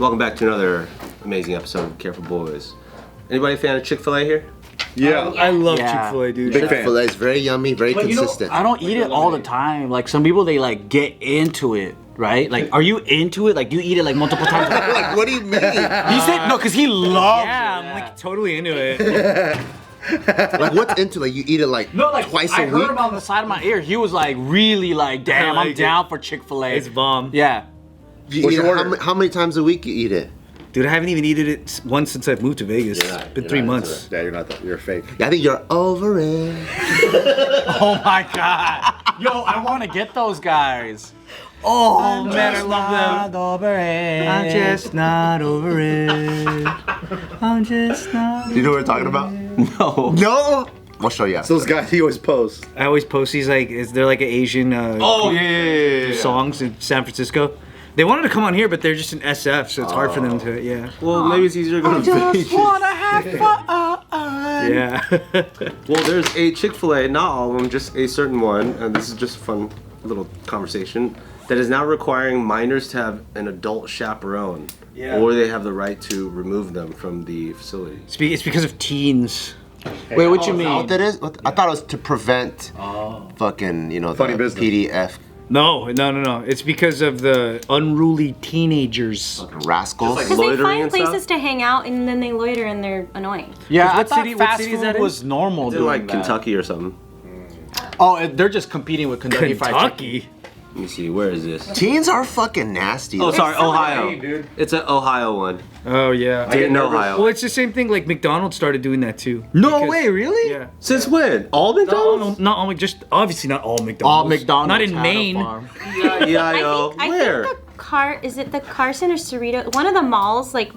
Welcome back to another amazing episode of Careful Boys. Anybody a fan of Chick-fil-A here? Yeah. I love Chick-fil-A, dude. Big fan. Chick-fil-A is very yummy, very consistent. I don't eat it all the time. Like some people, they like get into it, right? Like, are you into it? Like, do you eat it like multiple times? Like, what do you mean? He said no, cause he loves. Yeah, I'm like totally into it. Like, what's into like you eat it like, twice a I week? heard him on the side of my ear. He was like really like, damn, I like I'm down for Chick-fil-A. It's bomb. Yeah. You What's eat your it, order? how many times a week you eat it? Dude, I haven't even eaten it once since I've moved to Vegas. It's been 3 months. Yeah, you're not that. You're fake. Yeah, I think you're over it. Oh my god. Yo, I want to get those guys. Oh man, I love them. Over it. I'm just not over it. I'm just not. You know what we're talking about? No. No. We'll show you. It's those guys he always posts. I always post these like, is there like an Asian songs in San Francisco? They wanted to come on here, but they're just in SF, so it's hard for them to, yeah. Well, maybe it's easier to go to Vegas. wanna have fun. Yeah. Well, there's a Chick-fil-A, not all of them, just a certain one, and this is just a fun little conversation, that is now requiring minors to have an adult chaperone, or they have the right to remove them from the facility. It's because of teens. Wait, what you Is that mean? what that is? I thought it was to prevent fucking, Funny the business. PDF No. It's because of the unruly teenagers. rascals. Just Because they Loitering find and places stuff? to hang out and then they loiter and they're annoying. Yeah, I What thought city- what fast city is food that in? was normal They're doing like that. Kentucky or something. Oh, they're just competing with Kentucky Fried Chicken. Kentucky? Let me see, where is this? Teens are fucking nasty. Oh, sorry, so Ohio. annoying, dude. It's an Ohio one. Oh, yeah. Dayton, Ohio. Well, it's the same thing, like McDonald's started doing that too. No Because- way, really? Yeah. Since when? All McDonald's? Not all, just obviously not all McDonald's. All McDonald's. Not in had a Maine. farm. E-I-O. I Where? think is it the Carson or Cerrito? One of the malls, like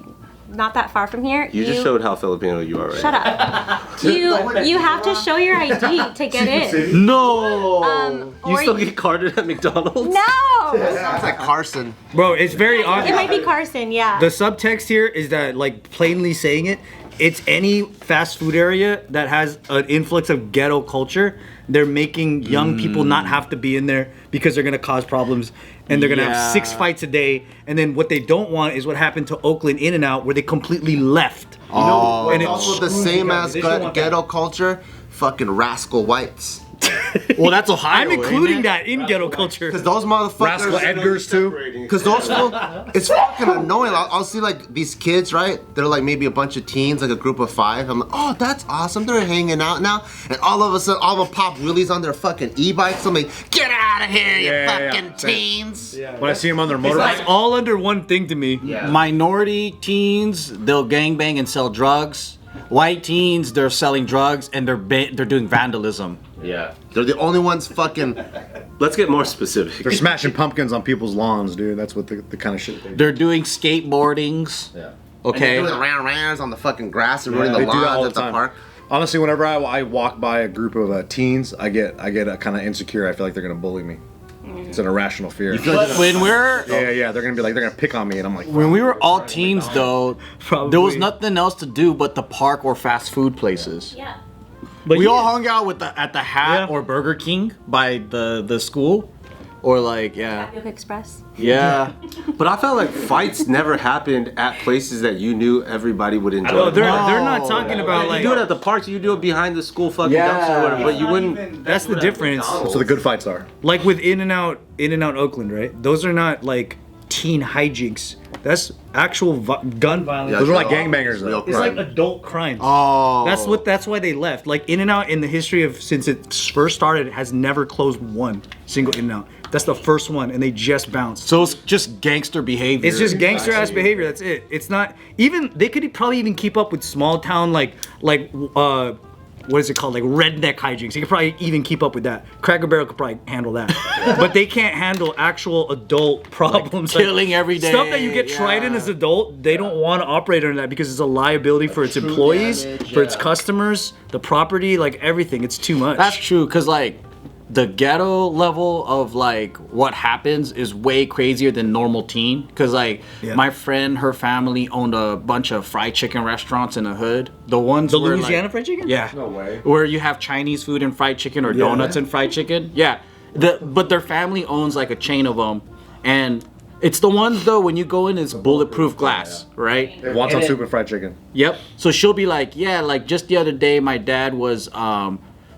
not that far from here. You just showed how Filipino you are right Shut up. You have to show your ID to get in. No. You Or still get carded at McDonald's? No. Sounds like Carson. Bro, it's very odd. It might be Carson. Yeah. The subtext here is that, like, plainly saying it, it's any fast food area that has an influx of ghetto culture. They're making young people not have to be in there because they're gonna cause problems, and they're gonna have 6 fights a day. And then what they don't want is what happened to Oakland In-N-Out, where they completely left. Oh, and and it also the screws same you as guys. They don't want that. ghetto culture, fucking rascal whites. Well, that's Ohio. I'm including that in ghetto culture. Cause those motherfuckers. Rascal Edgars too. Cause those fool, it's fucking annoying. I'll see like these kids, right? They're like maybe a bunch of teens, like a group of 5. I'm like, oh, that's awesome. They're hanging out now, and all of a sudden, all the pop wheelies on their fucking e-bikes. I'm like, get out of here, you Yeah, fucking teens. When I see him on their It's motorbike, all under one thing to me. Minority teens, they'll gangbang and sell drugs. White teens, they're selling drugs and they're doing vandalism. Yeah. They're the only ones fucking. Let's get more specific. they're smashing pumpkins on people's lawns, dude. That's what the kind of shit they do. They're doing skateboardings. Yeah. Okay. Doing rounds on the fucking grass and running They the do that all lawns the at the time. park. Honestly, whenever I walk by a group of teens, I get kind of insecure. I feel like they're gonna bully me. It's an irrational fear. But when Yeah, they're gonna pick on me, and I'm like, when we were all teens though, Probably. there was nothing else to do but the park or fast food places. Yeah. But We yeah. all hung out with at the Hat Yeah. or Burger King by the school, or like Tapioca Express. yeah. But I felt like fights never happened at places that you knew everybody would enjoy. No, they're not talking about You like. do it at the parks, you do it behind the school fucking Yeah. dumpster or whatever, but you wouldn't. That's the difference. so the good fights are. Like with In-N-Out Oakland, right? Those are not like teen hijinks. That's actual gun violence. Those are like gangbangers, Real though. It's like crime. adult crimes. Oh. That's why they left. Like In-N-Out in the history of since it first started has never closed one single In-N-Out. That's the first one, and they just bounced. So it's just gangster behavior. It's just gangster ass behavior. That's it. It's not even. They could probably even keep up with small town like what is it called, like redneck hijinks. You could probably even keep up with that. Cracker Barrel could probably handle that, but they can't handle actual adult problems. Like killing every day, Stuff that you get tried in as adult. They don't want to operate under that because it's a liability for its employees, for its customers, the property, like everything. It's too much. That's true, cause like the ghetto level of like what happens is way crazier than normal teen. Cause like my friend, her family owned a bunch of fried chicken restaurants in the hood. The ones the where, Louisiana like, fried chicken. Yeah. No way. Where you have Chinese food and fried chicken or donuts and fried chicken. Yeah. But their family owns like a chain of them, and It's the ones though when you go in, it's bulletproof glass, right? Wonton soup and fried chicken. Yep. So she'll be like, yeah, like just the other day, my dad was,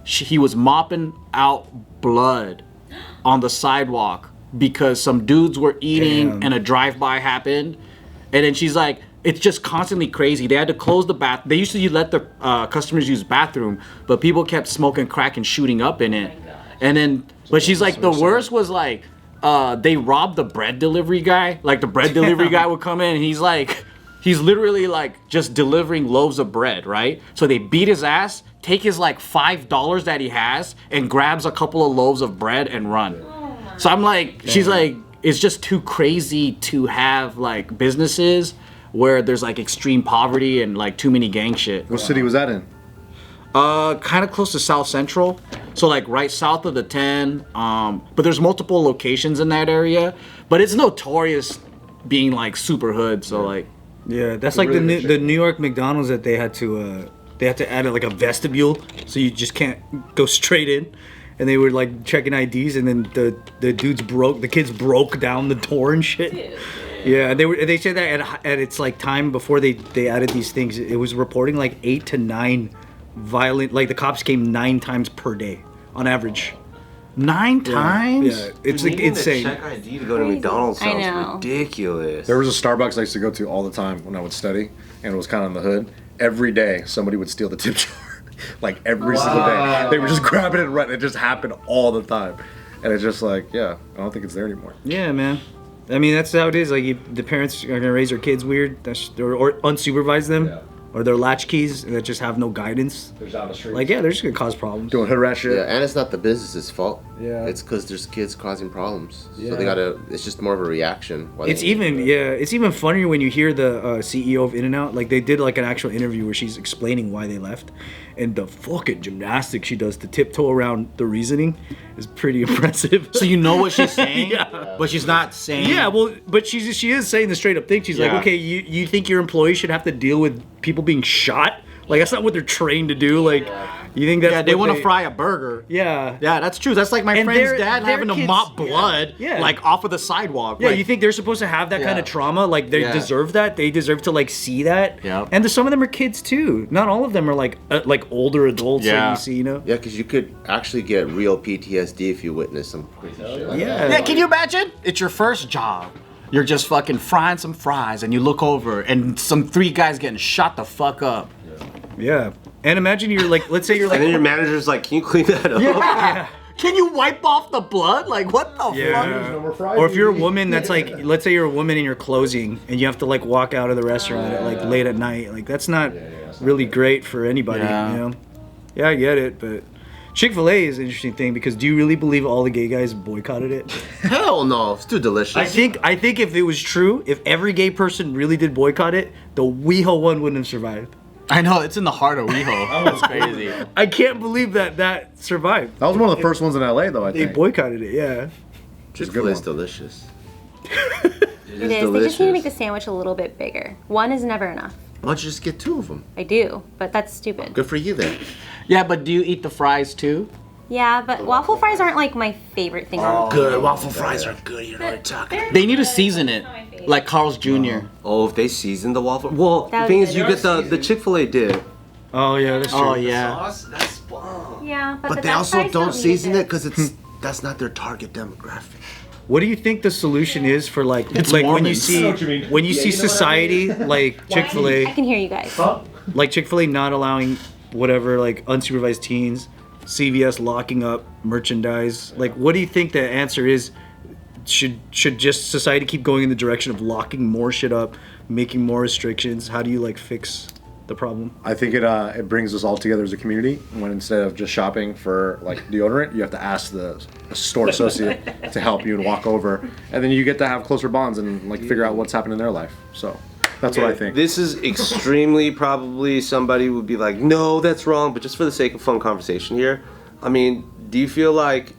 he was mopping out blood on the sidewalk because some dudes were eating and a drive-by happened, and then she's like, it's just constantly crazy. They had to close the bath. They used to let the customers use bathroom, but people kept smoking crack and shooting up in it. And then, but she's like, the worst was like, they robbed the bread delivery guy. Like the bread delivery guy would come in and he's literally like just delivering loaves of bread, right? So they beat his ass, take his like $5 that he has, and grabs a couple of loaves of bread and run. So I'm like, she's like, it's just too crazy to have like businesses where there's like extreme poverty and like too many gang shit. What city was that in? Kind of close to South Central, so like right south of the 10. But there's multiple locations in that area, but it's notorious being like super hood. So like, yeah, that's like the New York McDonald's that they had to add like a vestibule, so you just can't go straight in. And they were like checking IDs, and then the kids broke down the door and shit. Yeah, they said that at its like time before they added these things, it was reporting like 8 to 9 violent, like the cops came 9 times per day on average. 9 times? Yeah, it's like insane. Check ID to go to McDonald's sounds ridiculous. There was a Starbucks I used to go to all the time when I would study, and it was kind of in the hood. Every day, somebody would steal the tip jar. Like every single day. They were just grabbing it and running. It just happened all the time. And it's just like, yeah, I don't think it's there anymore. Yeah, man. I mean, that's how it is. Like, the parents are gonna raise their kids weird, or unsupervise them, or they're latchkeys that just have no guidance. There's down the street. Like, yeah, they're just gonna cause problems. Doing hood rat shit. Yeah, and it's not the business's fault. Yeah. It's because there's kids causing problems. Yeah. So they gotta. It's just more of a reaction. It's even funnier when you hear the CEO of In-N-Out. Like, they did like an actual interview where she's explaining why they left, and the fucking gymnastics she does to tiptoe around the reasoning is pretty impressive. So you know what she's saying, but she's not saying. Yeah, well, but she is saying the straight up thing. She's like, okay, you think your employees should have to deal with people being shot? Like, that's not what they're trained to do. Like, you think that's they want to fry a burger. Yeah, that's true. That's like my friend's dad having to mop blood, Yeah. like off of the sidewalk. Yeah, like, you think they're supposed to have that kind of trauma? Like, they deserve that. They deserve to like see that. Yeah. And some of them are kids too. Not all of them are like older adults that you see. You know. Yeah, because you could actually get real PTSD if you witness some crazy shit like that. Yeah, can you imagine? It's your first job. You're just fucking frying some fries, and you look over, and some 3 guys getting shot the fuck up. Yeah. And imagine you're like, let's say you're like, and then your manager's like, can you clean that up? yeah. Can you wipe off the blood? Like, what the fuck? Or if you're a woman that's like, let's say you're a woman and you're closing and you have to like walk out of the restaurant at like late at night. Like, that's not really great for anybody, you know? Yeah, I get it, but Chick-fil-A is an interesting thing because do you really believe all the gay guys boycotted it? Hell no, it's too delicious. I think if it was true, if every gay person really did boycott it, the WeHo one wouldn't have survived. I know, it's in the heart of WeHo. That's crazy. I can't believe that survived. That was one of the first ones in LA, though, I They think. boycotted it, yeah. Chick-fil-A is delicious. It is. They just need to make the sandwich a little bit bigger. One is never enough. Why don't you just get 2 of them? I do, but that's stupid. Good for you then. Yeah, but do you eat the fries too? Yeah, but waffle fries aren't like my favorite thing. Good, waffle fries are good. You know what I'm talking about. They need to season it, like Carl's Jr. Oh, if they season the waffle. Well, the That thing would is, be you get the Chick-fil-A dip. Oh, yeah, that's true. Oh yeah. Sauce, that's bomb. Yeah, But the they Dutch also fries don't need season it because that's not their target demographic. What do you think the solution is for like It's when you Mormons. see society like I Chick-fil-A, can hear you guys. like Chick-fil-A not allowing whatever like unsupervised teens, CVS locking up merchandise. Like, what do you think the answer is? Should just society keep going in the direction of locking more shit up, making more restrictions? How do you like fix the problem? I think it brings us all together as a community when instead of just shopping for like deodorant, you have to ask the store associate to help you and walk over, and then you get to have closer bonds and like figure out what's happening in their life. So that's what I think. This is extremely probably somebody would be like, no, that's wrong. But just for the sake of fun conversation here, I mean, do you feel like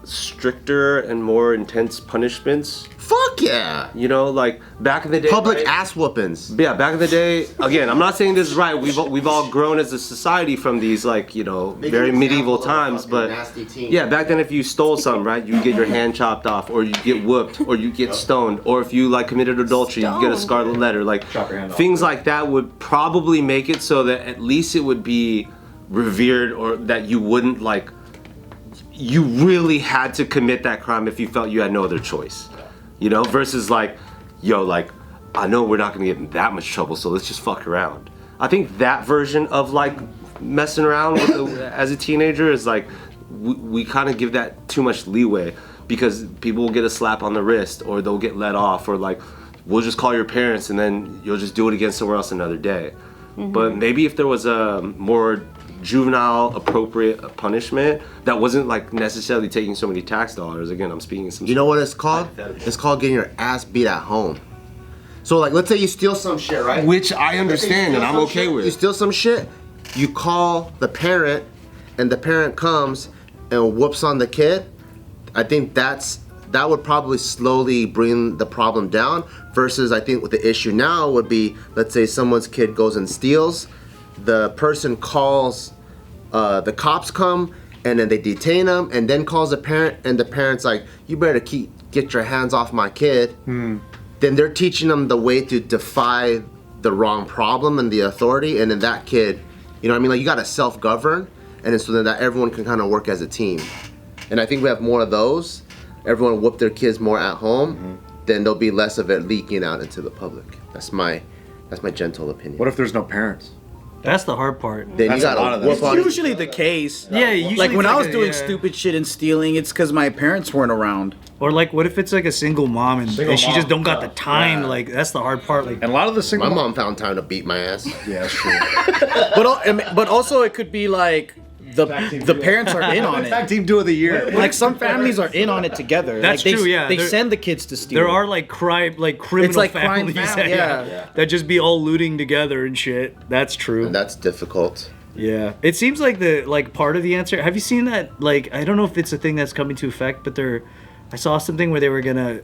stricter and more intense punishments Fuck yeah. You know, like back in the day. Public right? ass whoopings. Yeah, back in the day. Again, I'm not saying this is right. We've all grown as a society from these like very medieval times. But yeah, back then if you stole something, right, you get your hand chopped off, or you get whooped, or you get stoned, or if you like committed adultery, you get a scarlet letter. Like things like that would probably make it so that at least it would be revered, or that you wouldn't like. You really had to commit that crime if you felt you had no other choice. Versus like, I know we're not gonna get in that much trouble, so let's just fuck around. I think that version of like messing around as a teenager is like, we kind of give that too much leeway, because people will get a slap on the wrist, or they'll get let off, or like, we'll just call your parents and then you'll just do it again somewhere else another day. But maybe if there was a more juvenile appropriate punishment that wasn't like necessarily taking so many tax dollars. Again, I'm speaking some. You know what it's called? It's called getting your ass beat at home. So like, let's say you steal some shit, right? Which I understand and I'm okay with. You steal some shit, you call the parent, and the parent comes and whoops on the kid. I think that would probably slowly bring the problem down. Versus, I think what the issue now would be, let's say someone's kid goes and steals. The person calls, the cops come, and then they detain them, and then calls the parent, and the parent's like, you better get your hands off my kid. Then they're teaching them the way to defy the wrong problem and the authority, and then that kid, like you gotta self-govern, and then so then that everyone can kind of work as a team. And I think we have more of those. Everyone whoop their kids more at home, then there'll be less of it leaking out into the public. That's my gentle opinion. What if there's no parents? That's the hard part. Then That's you gotta a lot of whoop It's on usually the case. Yeah, usually like when it's I was a- doing yeah. stupid shit and stealing, it's because my parents weren't around. Or like, what if it's like a single mom and she just don't got the time? Yeah. Like, that's the hard part. Like, And a lot of the single My mom found time to beat my ass. Yeah, that's true. But also it could be like the parents are in on Tag it. team duo of the year. Like some families are in on it together. That's like, true, yeah. They There- send the kids to steal. there are like criminal It's like crime families family, that, yeah. that just be all looting together and shit. That's true. And that's difficult. Yeah, it seems like part of the answer. Have you seen that? Like, I don't know if it's a thing that's coming to effect, but I saw something where they were gonna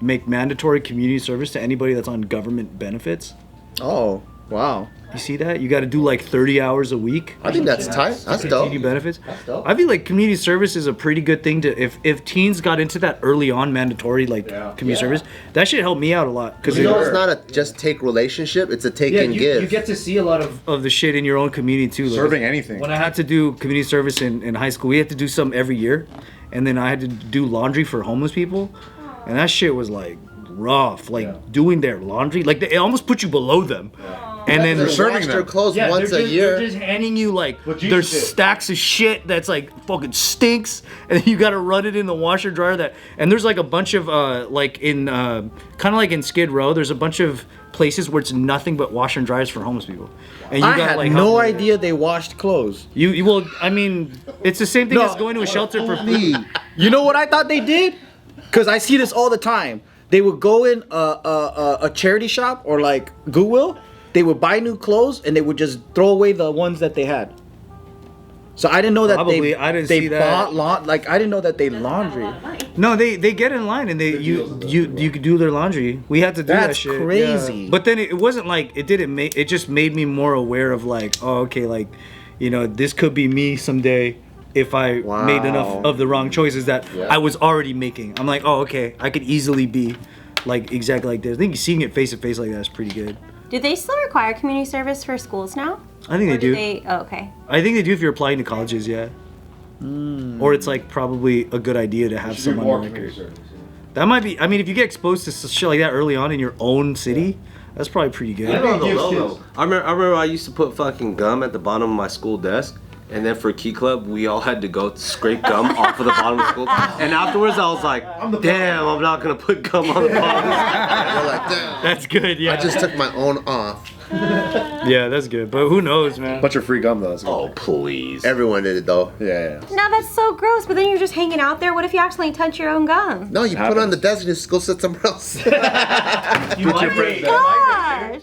make mandatory community service to anybody that's on government benefits. Oh, wow. You see that? You got to do like 30 hours a week. I think that's tight. That's dope. Community benefits. dope. I feel like community service is a pretty good thing to if teens got into that early on mandatory community service. That should help me out a lot because It's not a just take relationship, it's a take and give. you get to see a lot of the shit in your own community too. Like, Serving anything. When I had to do community service in high school, we had to do some every year, and then I had to do laundry for homeless people, and that shit was like rough. Like doing their laundry, like it almost put you below them. And then They're serving wash their them. clothes once a year. They're just handing you like Jesus there's did. stacks of shit that's like fucking stinks, and then you gotta run it in the washer dryer. And there's like a bunch of like in kind of like in Skid Row, there's a bunch of places where it's nothing but washer and dryers for homeless people. And I had like no help- idea they washed clothes. You well, I mean, it's the same thing No, as going to a shelter for Me. You know what I thought they did? Because I see this all the time. They would go in a charity shop or like Goodwill. They would buy new clothes and they would just throw away the ones that they had. So I didn't know that Probably, I didn't they see that. bought I didn't know that they laundry. No, they get in line and you could do their laundry. We had to do that That's shit. crazy. Yeah. But then it wasn't like it just made me more aware of like, oh, okay, like, this could be me someday if I made enough of the wrong choices that I was already making. I'm like, oh, okay, I could easily be like exactly like this. I think seeing it face to face like that is pretty good. Do they still require community service for schools now? I think Or they do. Oh, okay. I think they do if you're applying to colleges, yeah. Or it's like probably a good idea to have someone on the record. That might be. I mean, if you get exposed to shit like that early on in your own city, that's probably pretty good. I remember I used to put fucking gum at the bottom of my school desk. And then for Key Club, we all had to go scrape gum off of the bottom of the school. And afterwards, I was like, damn, I'm not going to put gum on the bottom. We're like, damn. That's good, yeah. I just took my own off. Yeah, that's good. But who knows, man? Bunch of free gum though. That's good. Oh, please. Everyone did it though. Yeah. Now that's so gross, but then you're just hanging out there. What if you accidentally touch your own gum? No, you put it on the desk and just go sit somewhere else. Gosh!